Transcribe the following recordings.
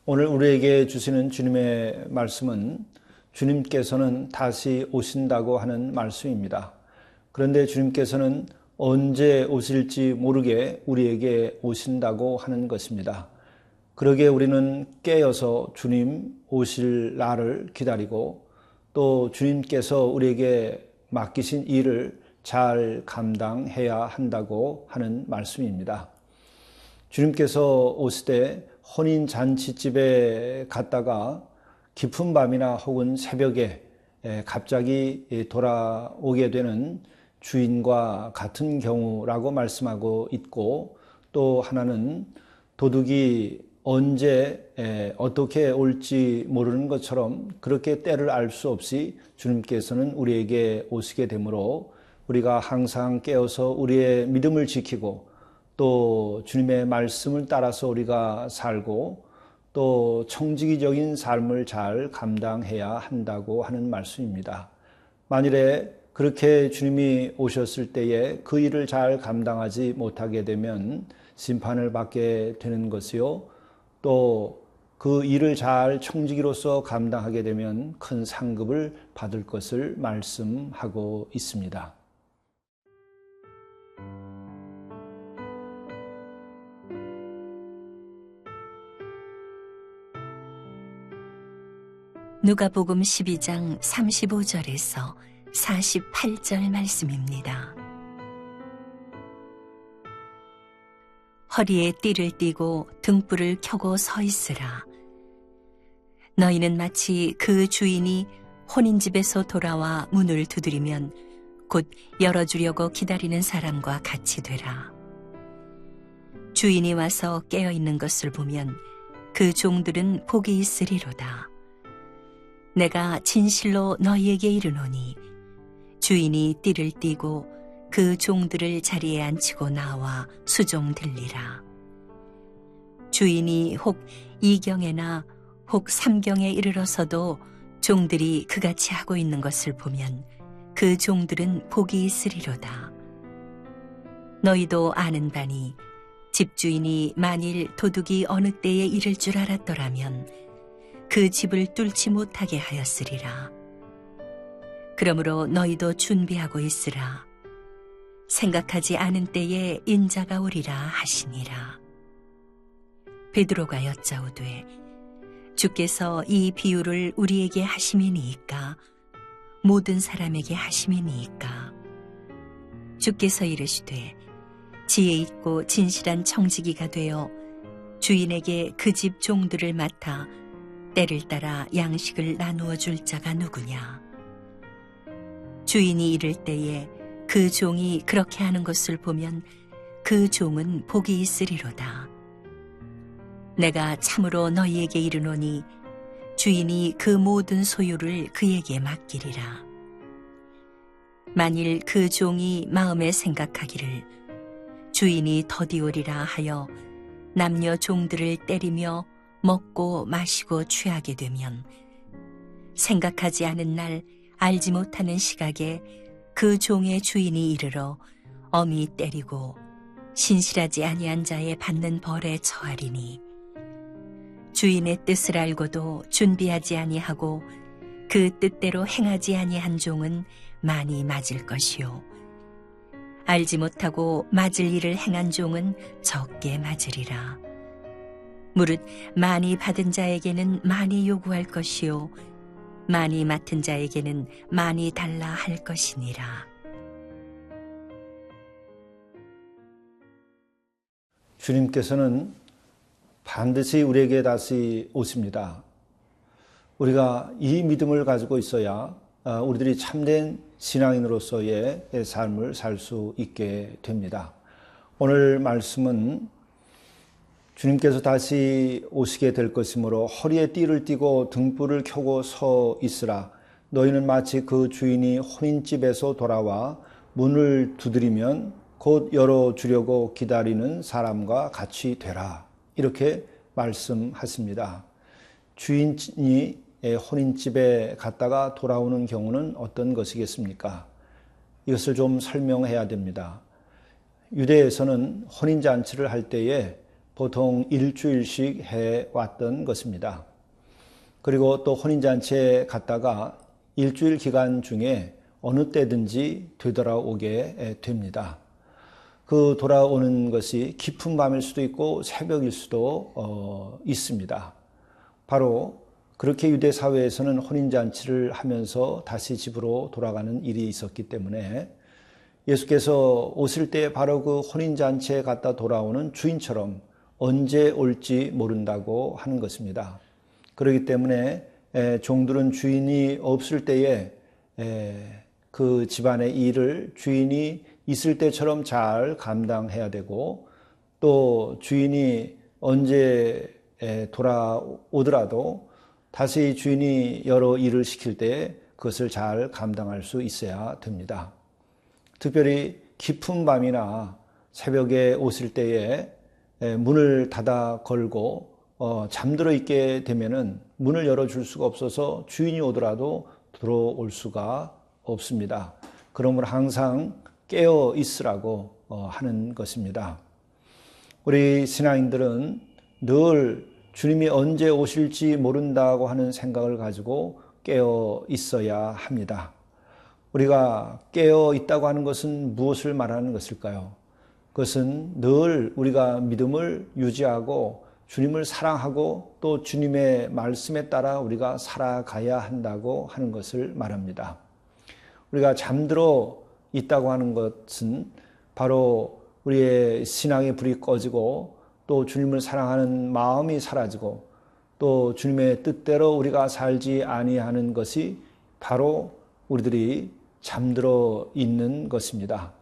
오늘 우리에게 주시는 주님의 말씀은 주님께서는 다시 오신다고 하는 말씀입니다. 그런데 주님께서는 언제 오실지 모르게 우리에게 오신다고 하는 것입니다. 그러기에 우리는 깨어서 주님 오실 날을 기다리고 또 주님께서 우리에게 맡기신 일을 잘 감당해야 한다고 하는 말씀입니다. 주님께서 오시되 혼인잔치집에 갔다가 깊은 밤이나 혹은 새벽에 갑자기 돌아오게 되는 주인과 같은 경우라고 말씀하고 있고, 또 하나는 도둑이 언제 어떻게 올지 모르는 것처럼 그렇게 때를 알 수 없이 주님께서는 우리에게 오시게 되므로 우리가 항상 깨어서 우리의 믿음을 지키고 또 주님의 말씀을 따라서 우리가 살고 또 청지기적인 삶을 잘 감당해야 한다고 하는 말씀입니다. 만일에 그렇게 주님이 오셨을 때에 그 일을 잘 감당하지 못하게 되면 심판을 받게 되는 것이요, 또 그 일을 잘 청지기로서 감당하게 되면 큰 상급을 받을 것을 말씀하고 있습니다. 누가복음 12장 35절에서 48절 말씀입니다. 허리에 띠를 띠고 등불을 켜고 서 있으라. 너희는 마치 그 주인이 혼인집에서 돌아와 문을 두드리면 곧 열어주려고 기다리는 사람과 같이 되라. 주인이 와서 깨어있는 것을 보면 그 종들은 복이 있으리로다. 내가 진실로 너희에게 이르노니 주인이 띠를 띠고 그 종들을 자리에 앉히고 나와 수종 들리라. 주인이 혹 2경에나 혹 3경에 이르러서도 종들이 그같이 하고 있는 것을 보면 그 종들은 복이 있으리로다. 너희도 아는 바니 집주인이 만일 도둑이 어느 때에 이를 줄 알았더라면 그 집을 뚫지 못하게 하였으리라. 그러므로 너희도 준비하고 있으라. 생각하지 않은 때에 인자가 오리라 하시니라. 베드로가 여짜오되 주께서 이 비유를 우리에게 하심이니이까 모든 사람에게 하심이니이까. 주께서 이르시되 지혜 있고 진실한 청지기가 되어 주인에게 그 집 종들을 맡아 때를 따라 양식을 나누어 줄 자가 누구냐. 주인이 이를 때에 그 종이 그렇게 하는 것을 보면 그 종은 복이 있으리로다. 내가 참으로 너희에게 이르노니 주인이 그 모든 소유를 그에게 맡기리라. 만일 그 종이 마음에 생각하기를 주인이 더디오리라 하여 남녀 종들을 때리며 먹고 마시고 취하게 되면 생각하지 않은 날 알지 못하는 시각에 그 종의 주인이 이르러 엄히 때리고 신실하지 아니한 자의 받는 벌에 처하리니, 주인의 뜻을 알고도 준비하지 아니하고 그 뜻대로 행하지 아니한 종은 많이 맞을 것이요 알지 못하고 맞을 일을 행한 종은 적게 맞으리라. 무릇 많이 받은 자에게는 많이 요구할 것이요 많이 맡은 자에게는 많이 달라 할 것이니라. 주님께서는 반드시 우리에게 다시 오십니다. 우리가 이 믿음을 가지고 있어야 우리들이 참된 신앙인으로서의 삶을 살 수 있게 됩니다. 오늘 말씀은 주님께서 다시 오시게 될 것이므로 허리에 띠를 띠고 등불을 켜고 서 있으라. 너희는 마치 그 주인이 혼인집에서 돌아와 문을 두드리면 곧 열어주려고 기다리는 사람과 같이 되라. 이렇게 말씀하십니다. 주인이 혼인집에 갔다가 돌아오는 경우는 어떤 것이겠습니까? 이것을 좀 설명해야 됩니다. 유대에서는 혼인잔치를 할 때에 보통 일주일씩 해왔던 것입니다. 그리고 또 혼인잔치에 갔다가 일주일 기간 중에 어느 때든지 되돌아오게 됩니다. 그 돌아오는 것이 깊은 밤일 수도 있고 새벽일 수도 있습니다. 바로 그렇게 유대 사회에서는 혼인잔치를 하면서 다시 집으로 돌아가는 일이 있었기 때문에 예수께서 오실 때 바로 그 혼인잔치에 갔다 돌아오는 주인처럼 언제 올지 모른다고 하는 것입니다. 그렇기 때문에 종들은 주인이 없을 때에 그 집안의 일을 주인이 있을 때처럼 잘 감당해야 되고, 또 주인이 언제 돌아오더라도 다시 주인이 여러 일을 시킬 때 그것을 잘 감당할 수 있어야 됩니다. 특별히 깊은 밤이나 새벽에 오실 때에 문을 닫아 걸고 잠들어 있게 되면은 문을 열어줄 수가 없어서 주인이 오더라도 들어올 수가 없습니다. 그러므로 항상 깨어 있으라고 하는 것입니다. 우리 신앙인들은 늘 주님이 언제 오실지 모른다고 하는 생각을 가지고 깨어 있어야 합니다. 우리가 깨어 있다고 하는 것은 무엇을 말하는 것일까요? 그것은 늘 우리가 믿음을 유지하고 주님을 사랑하고 또 주님의 말씀에 따라 우리가 살아가야 한다고 하는 것을 말합니다. 우리가 잠들어 있다고 하는 것은 바로 우리의 신앙의 불이 꺼지고 또 주님을 사랑하는 마음이 사라지고 또 주님의 뜻대로 우리가 살지 아니하는 것이 바로 우리들이 잠들어 있는 것입니다.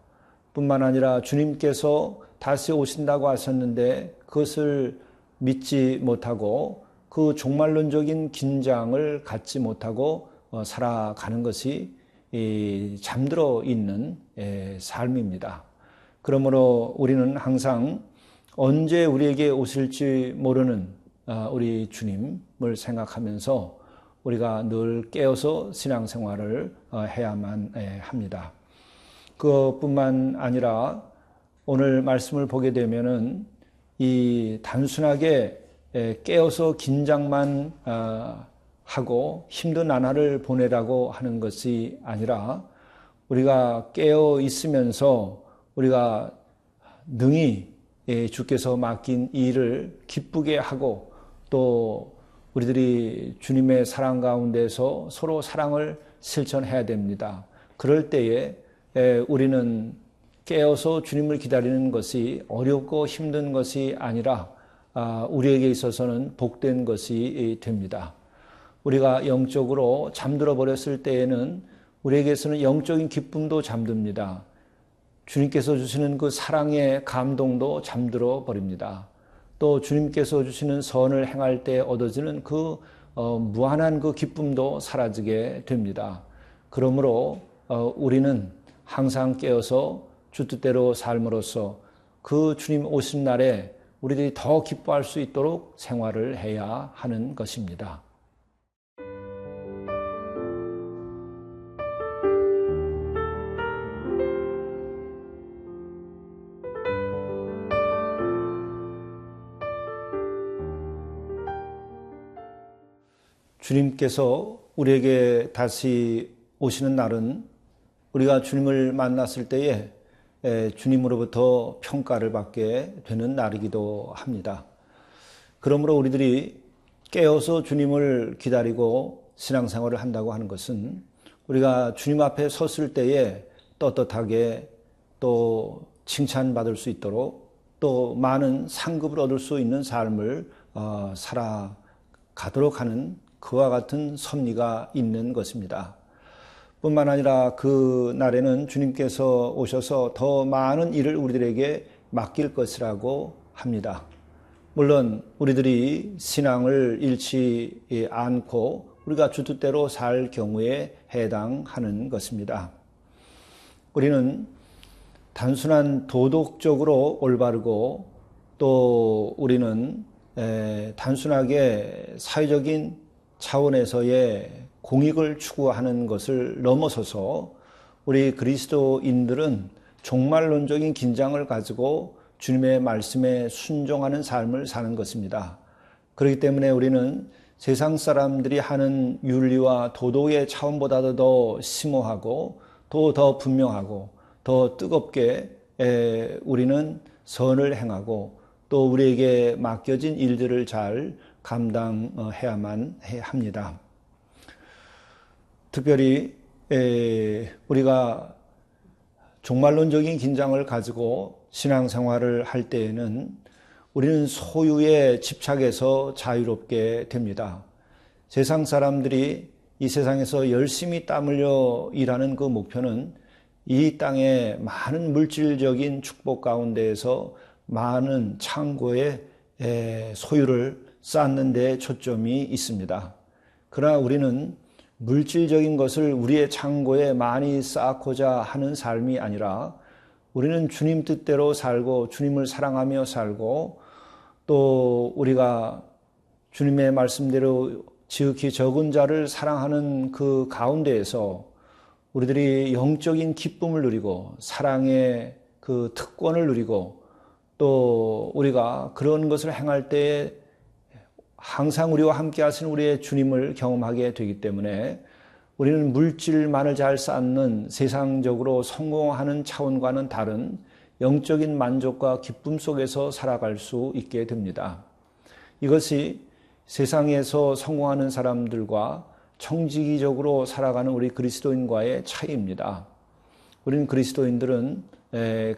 뿐만 아니라 주님께서 다시 오신다고 하셨는데 그것을 믿지 못하고 그 종말론적인 긴장을 갖지 못하고 살아가는 것이 잠들어 있는 삶입니다. 그러므로 우리는 항상 언제 우리에게 오실지 모르는 우리 주님을 생각하면서 우리가 늘 깨어서 신앙생활을 해야만 합니다. 그것뿐만 아니라 오늘 말씀을 보게 되면은 이 단순하게 깨어서 긴장만 하고 힘든 나날을 보내라고 하는 것이 아니라 우리가 깨어 있으면서 우리가 능히 주께서 맡긴 일을 기쁘게 하고 또 우리들이 주님의 사랑 가운데서 서로 사랑을 실천해야 됩니다. 그럴 때에 우리는 깨어서 주님을 기다리는 것이 어렵고 힘든 것이 아니라 우리에게 있어서는 복된 것이 됩니다. 우리가 영적으로 잠들어 버렸을 때에는 우리에게서는 영적인 기쁨도 잠듭니다. 주님께서 주시는 그 사랑의 감동도 잠들어 버립니다. 또 주님께서 주시는 선을 행할 때 얻어지는 그 무한한 그 기쁨도 사라지게 됩니다. 그러므로 우리는 항상 깨어서 주 뜻대로 삶으로써 그 주님 오신 날에 우리들이 더 기뻐할 수 있도록 생활을 해야 하는 것입니다. 주님께서 우리에게 다시 오시는 날은 우리가 주님을 만났을 때에 주님으로부터 평가를 받게 되는 날이기도 합니다. 그러므로 우리들이 깨어서 주님을 기다리고 신앙생활을 한다고 하는 것은 우리가 주님 앞에 섰을 때에 떳떳하게 또 칭찬받을 수 있도록 또 많은 상급을 얻을 수 있는 삶을 살아가도록 하는 그와 같은 섭리가 있는 것입니다. 뿐만 아니라 그 날에는 주님께서 오셔서 더 많은 일을 우리들에게 맡길 것이라고 합니다. 물론 우리들이 신앙을 잃지 않고 우리가 주 뜻대로 살 경우에 해당하는 것입니다. 우리는 단순한 도덕적으로 올바르고 또 우리는 단순하게 사회적인 차원에서의 공익을 추구하는 것을 넘어서서 우리 그리스도인들은 종말론적인 긴장을 가지고 주님의 말씀에 순종하는 삶을 사는 것입니다. 그렇기 때문에 우리는 세상 사람들이 하는 윤리와 도덕의 차원보다도 더 심오하고 또 더 분명하고 더 뜨겁게 우리는 선을 행하고 또 우리에게 맡겨진 일들을 잘 감당해야만 합니다. 특별히 우리가 종말론적인 긴장을 가지고 신앙생활을 할 때에는 우리는 소유에 집착해서 자유롭게 됩니다. 세상 사람들이 이 세상에서 열심히 땀 흘려 일하는 그 목표는 이 땅의 많은 물질적인 축복 가운데에서 많은 창고의 소유를 쌓는 데 초점이 있습니다. 그러나 우리는 물질적인 것을 우리의 창고에 많이 쌓고자 하는 삶이 아니라 우리는 주님 뜻대로 살고 주님을 사랑하며 살고 또 우리가 주님의 말씀대로 지극히 적은 자를 사랑하는 그 가운데에서 우리들이 영적인 기쁨을 누리고 사랑의 그 특권을 누리고 또 우리가 그런 것을 행할 때에 항상 우리와 함께 하시는 우리의 주님을 경험하게 되기 때문에 우리는 물질만을 잘 쌓는 세상적으로 성공하는 차원과는 다른 영적인 만족과 기쁨 속에서 살아갈 수 있게 됩니다. 이것이 세상에서 성공하는 사람들과 청지기적으로 살아가는 우리 그리스도인과의 차이입니다. 우리는 그리스도인들은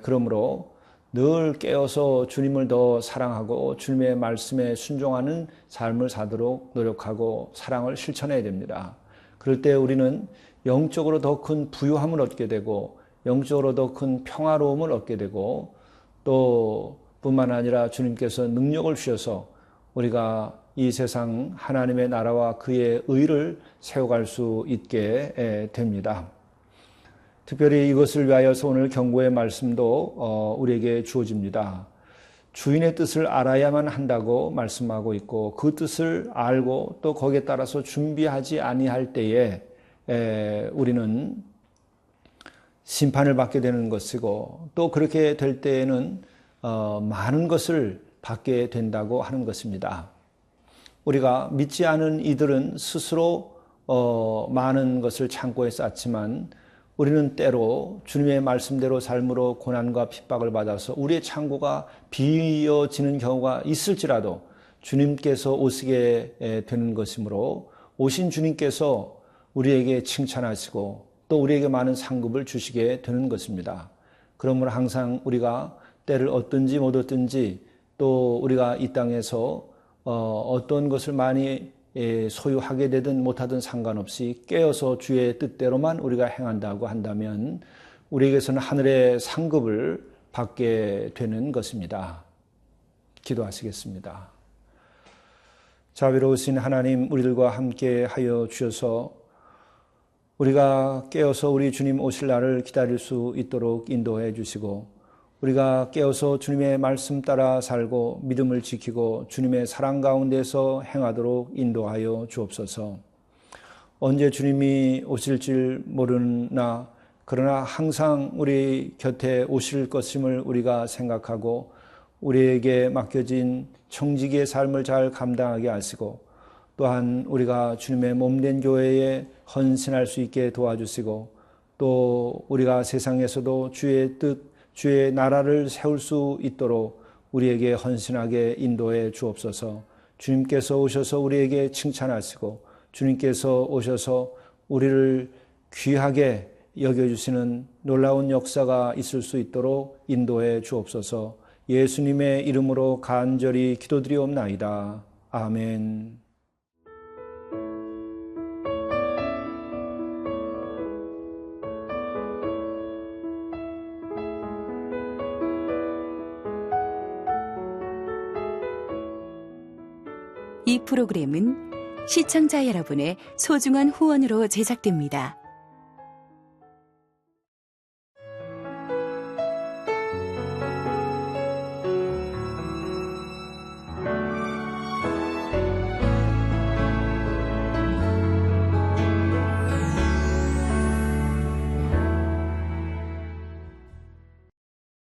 그러므로 늘 깨어서 주님을 더 사랑하고 주님의 말씀에 순종하는 삶을 사도록 노력하고 사랑을 실천해야 됩니다. 그럴 때 우리는 영적으로 더 큰 부유함을 얻게 되고 영적으로 더 큰 평화로움을 얻게 되고 또 뿐만 아니라 주님께서 능력을 주셔서 우리가 이 세상 하나님의 나라와 그의 의를 세워갈 수 있게 됩니다. 특별히 이것을 위하여서 오늘 경고의 말씀도 우리에게 주어집니다. 주인의 뜻을 알아야만 한다고 말씀하고 있고 그 뜻을 알고 또 거기에 따라서 준비하지 아니할 때에 우리는 심판을 받게 되는 것이고 또 그렇게 될 때에는 많은 것을 받게 된다고 하는 것입니다. 우리가 믿지 않은 이들은 스스로 많은 것을 창고에 쌓지만 우리는 때로 주님의 말씀대로 삶으로 고난과 핍박을 받아서 우리의 창고가 비어지는 경우가 있을지라도 주님께서 오시게 되는 것이므로 오신 주님께서 우리에게 칭찬하시고 또 우리에게 많은 상급을 주시게 되는 것입니다. 그러므로 항상 우리가 때를 얻든지 못 얻든지 또 우리가 이 땅에서 어떤 것을 많이 소유하게 되든 못하든 상관없이 깨어서 주의 뜻대로만 우리가 행한다고 한다면 우리에게서는 하늘의 상급을 받게 되는 것입니다. 기도하시겠습니다. 자비로우신 하나님, 우리들과 함께 하여 주셔서 우리가 깨어서 우리 주님 오실 날을 기다릴 수 있도록 인도해 주시고 우리가 깨어서 주님의 말씀 따라 살고 믿음을 지키고 주님의 사랑 가운데서 행하도록 인도하여 주옵소서. 언제 주님이 오실지 모르나 그러나 항상 우리 곁에 오실 것임을 우리가 생각하고 우리에게 맡겨진 청지기의 삶을 잘 감당하게 하시고 또한 우리가 주님의 몸된 교회에 헌신할 수 있게 도와주시고 또 우리가 세상에서도 주의 뜻 주의 나라를 세울 수 있도록 우리에게 헌신하게 인도해 주옵소서. 주님께서 오셔서 우리에게 칭찬하시고 주님께서 오셔서 우리를 귀하게 여겨주시는 놀라운 역사가 있을 수 있도록 인도해 주옵소서. 예수님의 이름으로 간절히 기도드리옵나이다. 아멘. 이 프로그램은 시청자 여러분의 소중한 후원으로 제작됩니다.